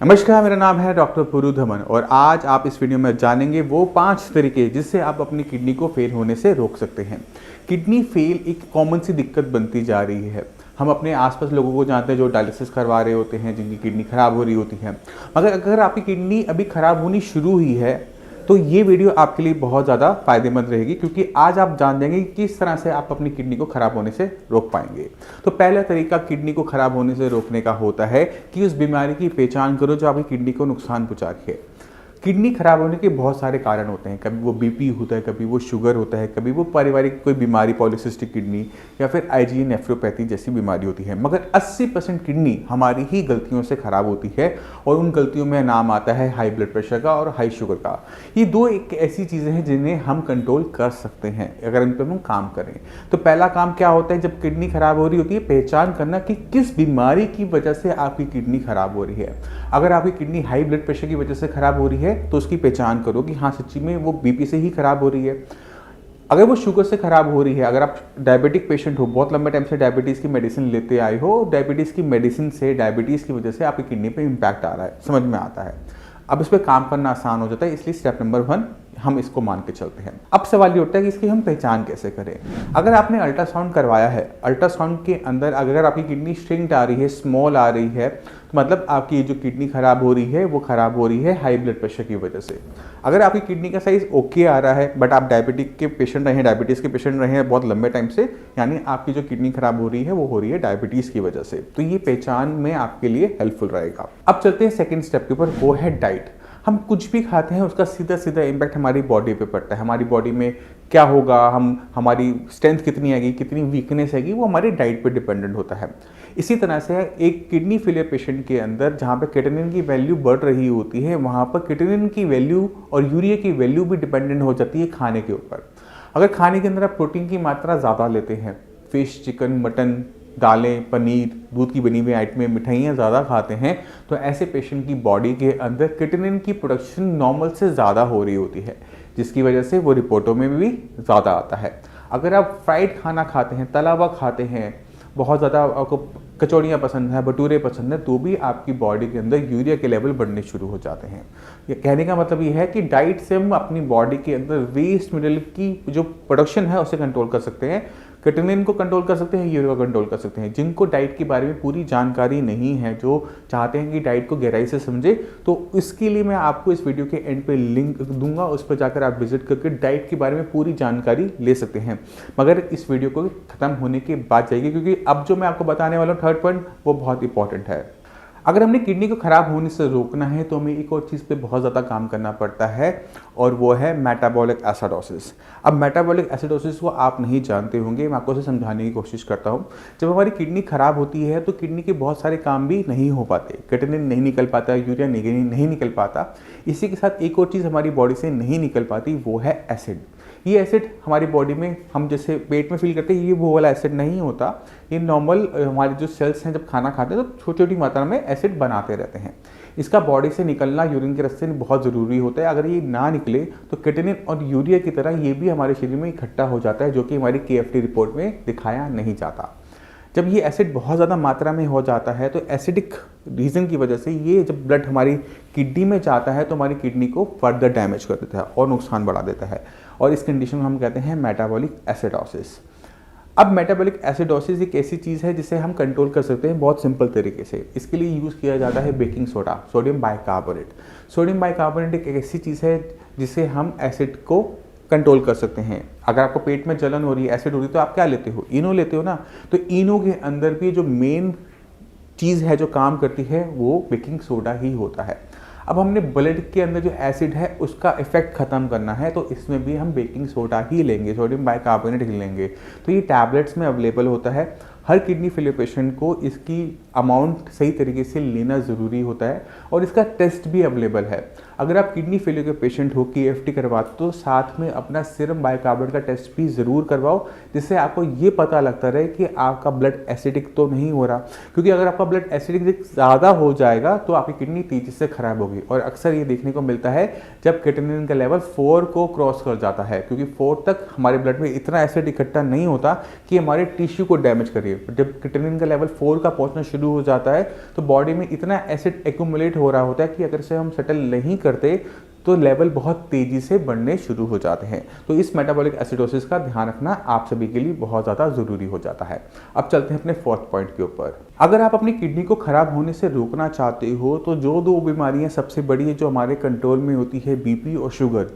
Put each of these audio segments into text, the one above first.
नमस्कार, मेरा नाम है डॉक्टर पुरु धमन और आज आप इस वीडियो में जानेंगे वो 5 तरीके जिससे आप अपनी किडनी को फेल होने से रोक सकते हैं। किडनी फेल एक कॉमन सी दिक्कत बनती जा रही है। हम अपने आसपास लोगों को जानते हैं जो डायलिसिस करवा रहे होते हैं, जिनकी किडनी खराब हो रही होती है। मगर अगर आपकी किडनी अभी खराब होनी शुरू हुई है तो ये वीडियो आपके लिए बहुत ज़्यादा फायदेमंद रहेगी, क्योंकि आज आप जान जाएंगे कि किस तरह से आप अपनी किडनी को खराब होने से रोक पाएंगे। तो पहला तरीका किडनी को खराब होने से रोकने का होता है कि उस बीमारी की पहचान करो जो आपकी किडनी को नुकसान पहुंचा रही है। किडनी खराब होने के बहुत सारे कारण होते हैं। कभी वो बीपी होता है, कभी वो शुगर होता है, कभी वो पारिवारिक कोई बीमारी, पॉलीसिस्टिक किडनी या फिर आईजीए नेफ्रोपैथी जैसी बीमारी होती है। मगर 80% किडनी हमारी ही गलतियों से खराब होती है और उन गलतियों में नाम आता है हाई ब्लड प्रेशर का और हाई शुगर का। ये दो एक ऐसी चीज़ें हैं जिन्हें हम कंट्रोल कर सकते हैं अगर इन पर हम काम करें। तो पहला काम क्या होता है जब किडनी खराब हो रही होती है? पहचान करना कि किस बीमारी की वजह से आपकी किडनी खराब हो रही है। अगर आपकी किडनी हाई ब्लड प्रेशर की वजह से खराब हो रही है तो उसकी पहचान करो कि हाँ सच्ची में वो बीपी से ही खराब हो रही है। अगर वो शुगर से खराब हो रही है, अगर आप डायबिटिक पेशेंट हो, बहुत लंबे टाइम से डायबिटीज़ की मेडिसिन लेते आए हो, डायबिटीज़ की मेडिसिन से डायबिटीज़ की वजह से आपकी किडनी पे इम्पैक्ट आ रहा है, समझ में आता है। अब इस पर काम करना आसान हो जाता है, इसलिए स्टेप नंबर 1 हम इसको मान के चलते हैं। अब सवाल ये उठता है कि इसकी हम पहचान कैसे करें। अगर आपने अल्ट्रासाउंड करवाया है, अल्ट्रासाउंड के अंदर अगर आपकी किडनी श्रिंक्ड आ रही है, स्मॉल आ रही है, तो मतलब आपकी जो किडनी खराब हो रही है वो खराब हो रही है हाई ब्लड प्रेशर की वजह से। अगर आपकी किडनी का साइज ओके आ रहा है बट आप डायबिटिक के पेशेंट रहे हैं, डायबिटीज़ के पेशेंट रहे हैं बहुत लंबे टाइम से, यानी आपकी जो किडनी खराब हो रही है वो हो रही है डायबिटीज़ की वजह से, तो ये पहचान में आपके लिए हेल्पफुल रहेगा। अब चलते हैं सेकेंड स्टेप के ऊपर, वो है डाइट। हम कुछ भी खाते हैं उसका सीधा सीधा इम्पैक्ट हमारी बॉडी पे पड़ता है। हमारी बॉडी में क्या होगा, हमारी स्ट्रेंथ कितनी आएगी, कितनी वीकनेस आएगी, वो हमारी डाइट पे डिपेंडेंट होता है। इसी तरह से एक किडनी फेलियर पेशेंट के अंदर जहाँ पे क्रिएटिनिन की वैल्यू बढ़ रही होती है, वहाँ पर क्रिएटिनिन की वैल्यू और यूरिया की वैल्यू भी डिपेंडेंट हो जाती है खाने के ऊपर। अगर खाने के अंदर आप प्रोटीन की मात्रा ज़्यादा लेते हैं, फिश, चिकन, मटन, दालें, पनीर, दूध की बनी हुई आइटमें, मिठाइयाँ ज़्यादा खाते हैं, तो ऐसे पेशेंट की बॉडी के अंदर क्रिएटिनिन की प्रोडक्शन नॉर्मल से ज़्यादा हो रही होती है, जिसकी वजह से वो रिपोर्टों में भी ज़्यादा आता है। अगर आप फ्राइड खाना खाते हैं, तला हुआ खाते हैं, बहुत ज़्यादा आपको कचौड़ियाँ पसंद है, भटूरे पसंद है, तो भी आपकी बॉडी के अंदर यूरिया के लेवल बढ़ने शुरू हो जाते हैं। ये कहने का मतलब ये है कि डाइट से हम अपनी बॉडी के अंदर वेस्ट मटेरियल की जो प्रोडक्शन है उसे कंट्रोल कर सकते हैं, क्रिएटिनिन को कंट्रोल कर सकते हैं, यूरिया को कंट्रोल कर सकते हैं। जिनको डाइट के बारे में पूरी जानकारी नहीं है, जो चाहते हैं कि डाइट को गहराई से समझे, तो इसके लिए मैं आपको इस वीडियो के एंड पे लिंक दूंगा, उस पर जाकर आप विजिट करके डाइट के बारे में पूरी जानकारी ले सकते हैं। मगर इस वीडियो को ख़त्म होने के बाद जाइए, क्योंकि अब जो मैं आपको बताने वाला हूँ थर्ड पॉइंट वो बहुत इंपॉर्टेंट है। अगर हमने किडनी को ख़राब होने से रोकना है तो हमें एक और चीज़ पे बहुत ज़्यादा काम करना पड़ता है, और वो है मेटाबॉलिक एसिडोसिस। अब मेटाबॉलिक एसिडोसिस को आप नहीं जानते होंगे, मैं आपको उसे समझाने की कोशिश करता हूँ। जब हमारी किडनी ख़राब होती है तो किडनी के बहुत सारे काम भी नहीं हो पाते, क्रिएटिनिन नहीं निकल पाता, यूरिया नहीं निकल पाता। इसी के साथ एक और चीज़ हमारी बॉडी से नहीं निकल पाती, वो है एसिड। ये एसिड हमारी बॉडी में हम जैसे पेट में फील करते हैं, ये वो वाला एसिड नहीं होता। ये नॉर्मल हमारे जो सेल्स हैं जब खाना खाते हैं तो छोटी छोटी मात्रा में एसिड बनाते रहते हैं। इसका बॉडी से निकलना यूरिन के रास्ते में बहुत ज़रूरी होता है। अगर ये ना निकले तो क्रिएटिनिन और यूरिया की तरह ये भी हमारे शरीर में इकट्ठा हो जाता है, जो कि हमारी KFT रिपोर्ट में दिखाया नहीं जाता। जब ये एसिड बहुत ज़्यादा मात्रा में हो जाता है तो एसिडिक रीज़न की वजह से ये जब ब्लड हमारी किडनी में जाता है तो हमारी किडनी को फर्दर डैमेज कर देता है और नुकसान बढ़ा देता है, और इस कंडीशन को हम कहते हैं मेटाबॉलिक एसिडोसिस। अब मेटाबॉलिक एसिडोसिस एक ऐसी चीज़ है जिसे हम कंट्रोल कर सकते हैं बहुत सिंपल तरीके से। इसके लिए यूज़ किया जाता है baking soda, sodium bicarbonate. Sodium bicarbonate एक ऐसी चीज़ है जिसे हम एसिड को कंट्रोल कर सकते हैं। अगर आपको पेट में जलन हो रही है, एसिड हो रही है, तो आप क्या लेते हो? इनो लेते हो ना। तो इनो के अंदर भी जो मेन चीज़ है जो काम करती है वो बेकिंग सोडा ही होता है। अब हमने ब्लड के अंदर जो एसिड है उसका इफेक्ट ख़त्म करना है, तो इसमें भी हम बेकिंग सोडा ही लेंगे, सोडियम बाइकार्बोनेट ही लेंगे। तो ये टैबलेट्स में अवेलेबल होता है। हर किडनी फेलियर पेशेंट को इसकी अमाउंट सही तरीके से लेना ज़रूरी होता है, और इसका टेस्ट भी अवेलेबल है। अगर आप किडनी फेलियर के पेशेंट हो, KFT करवाते तो साथ में अपना सीरम बाइकार्बोनेट का टेस्ट भी ज़रूर करवाओ, जिससे आपको ये पता लगता रहे कि आपका ब्लड एसिडिक तो नहीं हो रहा। क्योंकि अगर आपका ब्लड एसिडिक ज़्यादा हो जाएगा तो आपकी किडनी तेज़ी से खराब होगी, और अक्सर ये देखने को मिलता है जब क्रिएटिनिन का लेवल 4 को क्रॉस कर जाता है, क्योंकि 4 तक हमारे ब्लड में इतना एसिड इकट्ठा नहीं होता कि हमारे टिश्यू को डैमेज करे। जब क्रिएटिनिन का लेवल 4 का पहुंचना शुरू हो जाता है तो बॉडी में इतना एसिड एक्यूमुलेट हो रहा होता है कि अगर से हम सेटल नहीं करते तो लेवल बहुत तेज़ी से बढ़ने शुरू हो जाते हैं। तो इस मेटाबॉलिक एसिडोसिस का ध्यान रखना आप सभी के लिए बहुत ज़्यादा ज़रूरी हो जाता है। अब चलते हैं अपने फोर्थ पॉइंट के ऊपर। अगर आप अपनी किडनी को ख़राब होने से रोकना चाहते हो तो जो 2 बीमारियां सबसे बड़ी है जो हमारे कंट्रोल में होती है, बीपी और शुगर,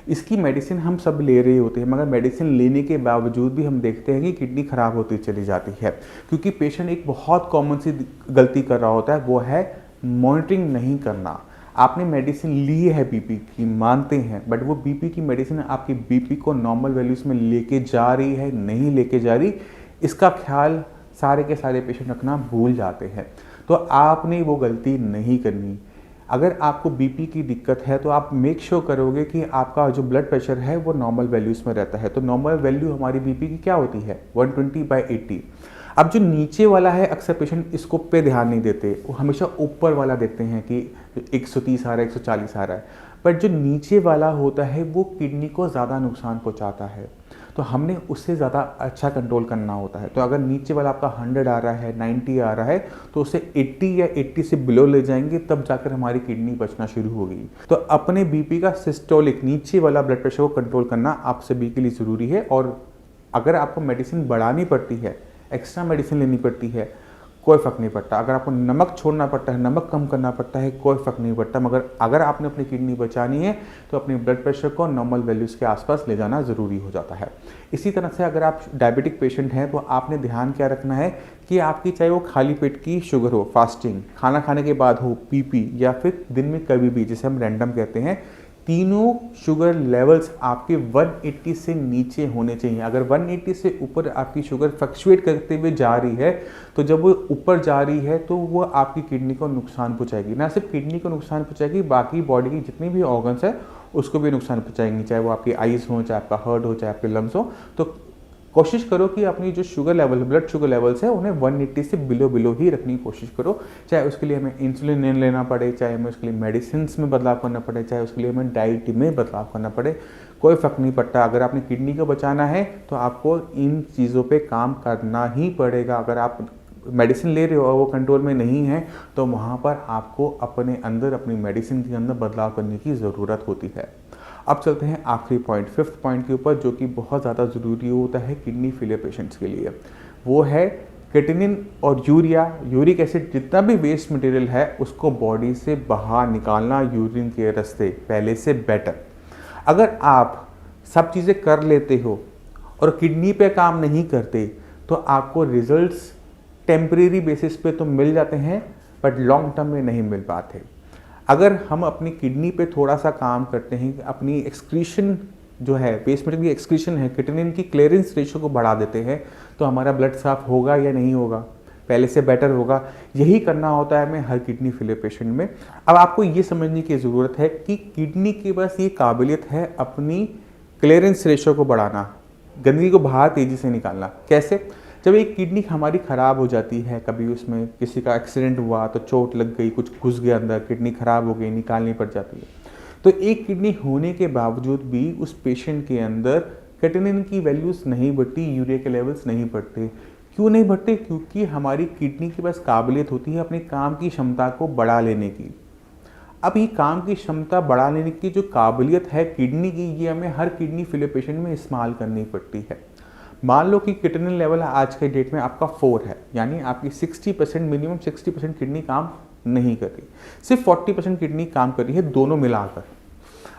इसकी मेडिसिन हम सब ले रहे होते हैं, मगर मेडिसिन लेने के बावजूद भी हम देखते हैं कि किडनी ख़राब होती चली जाती है, क्योंकि पेशेंट एक बहुत कॉमन सी गलती कर रहा होता है, वो है मॉनिटरिंग नहीं करना। आपने मेडिसिन ली है बीपी की, मानते हैं, बट वो बीपी की मेडिसिन आपकी बीपी को नॉर्मल वैल्यूज़ में लेके जा रही है, नहीं लेके जा रही, इसका ख्याल सारे के सारे पेशेंट रखना भूल जाते हैं। तो आपने वो गलती नहीं करनी। अगर आपको बीपी की दिक्कत है तो आप मेक श्योर करोगे कि आपका जो ब्लड प्रेशर है वो नॉर्मल वैल्यूज़ में रहता है। तो नॉर्मल वैल्यू हमारी बीपी की क्या होती है? 120/80। अब जो नीचे वाला है, अक्सर पेशेंट इसको पे ध्यान नहीं देते, वो हमेशा ऊपर वाला देखते हैं कि 130 आ रहा है, 140 आ रहा है, बट जो नीचे वाला होता है वो किडनी को ज़्यादा नुकसान पहुंचाता है। तो हमने उससे ज़्यादा अच्छा कंट्रोल करना होता है। तो अगर नीचे वाला आपका 100 आ रहा है, 90 आ रहा है, तो उसे 80 या 80 से बिलो ले जाएंगे, तब जाकर हमारी किडनी बचना शुरू होगी। तो अपने बीपी का सिस्टोलिक नीचे वाला ब्लड प्रेशर को कंट्रोल करना आप सभी के लिए ज़रूरी है। और अगर आपको मेडिसिन बढ़ानी पड़ती है, एक्स्ट्रा मेडिसिन लेनी पड़ती है, कोई फ़र्क नहीं पड़ता। अगर आपको नमक छोड़ना पड़ता है, नमक कम करना पड़ता है, कोई फ़र्क नहीं पड़ता। मगर अगर आपने अपनी किडनी बचानी है तो अपनी ब्लड प्रेशर को नॉर्मल वैल्यूज़ के आसपास ले जाना ज़रूरी हो जाता है। इसी तरह से अगर आप डायबिटिक पेशेंट हैं तो आपने ध्यान क्या रखना है कि आपकी चाहे वो खाली पेट की शुगर हो, फास्टिंग, खाना खाने के बाद हो, पीपी, या फिर दिन में कभी भी, जिसे हम रैंडम कहते हैं, तीनों शुगर लेवल्स आपके 180 से नीचे होने चाहिए। अगर 180 से ऊपर आपकी शुगर फ्लक्चुएट करते हुए जा रही है तो जब वो ऊपर जा रही है तो वो आपकी किडनी को नुकसान पहुंचाएगी। ना सिर्फ किडनी को नुकसान पहुंचाएगी, बाकी बॉडी की जितनी भी ऑर्गन्स है उसको भी नुकसान पहुंचाएंगी, चाहे वो आपकी आइज़ हो, चाहे आपका हार्ट हो, चाहे आपके लंग्स हो। तो कोशिश करो कि अपनी जो sugar level, blood sugar levels है, उन्हें 180 से बिलो ही रखने की कोशिश करो। चाहे उसके लिए हमें इंसुलिन लेना पड़े, चाहे हमें उसके लिए मेडिसिन में बदलाव करना पड़े, चाहे उसके लिए हमें डाइट में बदलाव करना पड़े, कोई फ़र्क नहीं पड़ता। अगर आपने किडनी को बचाना है तो आपको इन चीज़ों पे काम करना ही पड़ेगा। अगर आप मेडिसिन ले रहे हो और वो कंट्रोल में नहीं है तो वहाँ पर आपको अपने अंदर, अपनी मेडिसिन के अंदर बदलाव करने की ज़रूरत होती है। अब चलते हैं आखिरी पॉइंट, फिफ्थ पॉइंट के ऊपर, जो कि बहुत ज़्यादा ज़रूरी होता है किडनी फेलियर पेशेंट्स के लिए। वो है क्रिएटिनिन और यूरिक एसिड, जितना भी वेस्ट मटेरियल है उसको बॉडी से बाहर निकालना यूरिन के रास्ते, पहले से बेटर। अगर आप सब चीज़ें कर लेते हो और किडनी पे काम नहीं करते तो आपको रिजल्ट्स टेम्परेरी बेसिस पे तो मिल जाते हैं, बट लॉन्ग टर्म में नहीं मिल पाते। अगर हम अपनी किडनी पे थोड़ा सा काम करते हैं, अपनी एक्सक्रीशन जो है, वेस्ट मटेरियल की एक्सक्रीशन है, क्रिएटिनिन की क्लियरेंस रेशियो को बढ़ा देते हैं, तो हमारा ब्लड साफ होगा या नहीं होगा? पहले से बेटर होगा। यही करना होता है हमें हर किडनी फेलियर पेशेंट में। अब आपको ये समझने की ज़रूरत है कि किडनी के पास ये काबिलियत है अपनी क्लियरेंस रेशियो को बढ़ाना, गंदगी को बाहर तेज़ी से निकालना। कैसे? जब एक किडनी हमारी ख़राब हो जाती है, कभी उसमें किसी का एक्सीडेंट हुआ तो चोट लग गई, कुछ घुस गया अंदर, किडनी ख़राब हो गई, निकालनी पड़ जाती है, तो एक किडनी होने के बावजूद भी उस पेशेंट के अंदर क्रिएटिनिन की वैल्यूज़ नहीं बढ़ती, यूरिया के लेवल्स नहीं बढ़ते। क्यों नहीं बढ़ते? क्योंकि हमारी किडनी के पास काबिलियत होती है अपने काम की क्षमता को बढ़ा लेने की। अब ये काम की क्षमता बढ़ा लेने की जो काबिलियत है किडनी की, ये हमें हर किडनी फेलियर पेशेंट में इस्तेमाल करनी पड़ती है। मान लो कि क्रिएटिनिन लेवल आज के डेट में आपका 4 है, यानी आपकी 60%, मिनिमम 60% किडनी काम नहीं कर रही, सिर्फ 40% किडनी काम कर रही है, दोनों मिलाकर।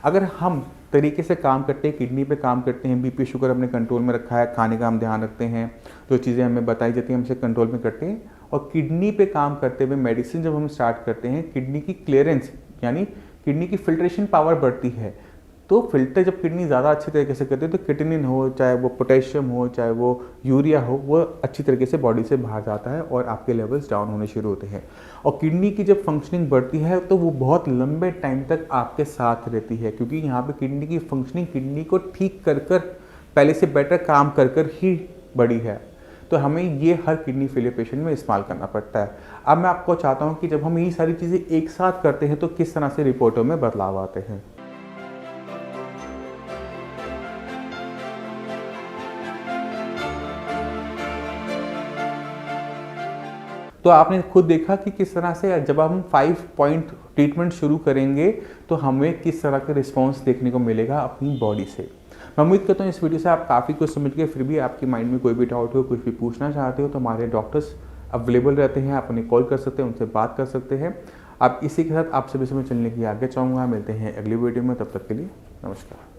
अगर हम तरीके से काम करते हैं, किडनी पे काम करते हैं, बीपी शुगर हमने कंट्रोल में रखा है, खाने का हम ध्यान रखते हैं, जो चीज़ें हमें बताई जाती हैं हम इसे कंट्रोल में करते हैं, और किडनी पे काम करते हुए मेडिसिन जब हम स्टार्ट करते हैं, किडनी की क्लियरेंस यानी किडनी की फिल्ट्रेशन पावर बढ़ती है। तो फिल्टर जब किडनी ज़्यादा अच्छी तरीके से करती है तो क्रिएटिनिन हो, चाहे वो पोटेशियम हो, चाहे वो यूरिया हो, वो अच्छी तरीके से बॉडी से बाहर जाता है और आपके लेवल्स डाउन होने शुरू होते हैं। और किडनी की जब फंक्शनिंग बढ़ती है तो वो बहुत लंबे टाइम तक आपके साथ रहती है, क्योंकि यहाँ पे किडनी की फंक्शनिंग किडनी को ठीक कर पहले से बेटर काम कर ही बढ़ी है। तो हमें ये हर किडनी फेलियर पेशेंट में इस्तेमाल करना पड़ता है। अब मैं आपको चाहता हूँ कि जब हम ये सारी चीज़ें एक साथ करते हैं तो किस तरह से रिपोर्टों में बदलाव आते हैं। तो आपने खुद देखा कि किस तरह से जब हम 5 पॉइंट ट्रीटमेंट शुरू करेंगे तो हमें किस तरह का रिस्पॉन्स देखने को मिलेगा अपनी बॉडी से। मैं उम्मीद करता हूँ इस वीडियो से आप काफ़ी कुछ समझ गए। फिर भी आपके माइंड में कोई भी डाउट हो, कुछ भी पूछना चाहते हो तो हमारे डॉक्टर्स अवेलेबल रहते हैं, आप उन्हें कॉल कर सकते हैं, उनसे बात कर सकते हैं। आप इसी के साथ आप सभी समय चलने की आगे चाहूँगा। मिलते हैं अगली वीडियो में, तब तक के लिए नमस्कार।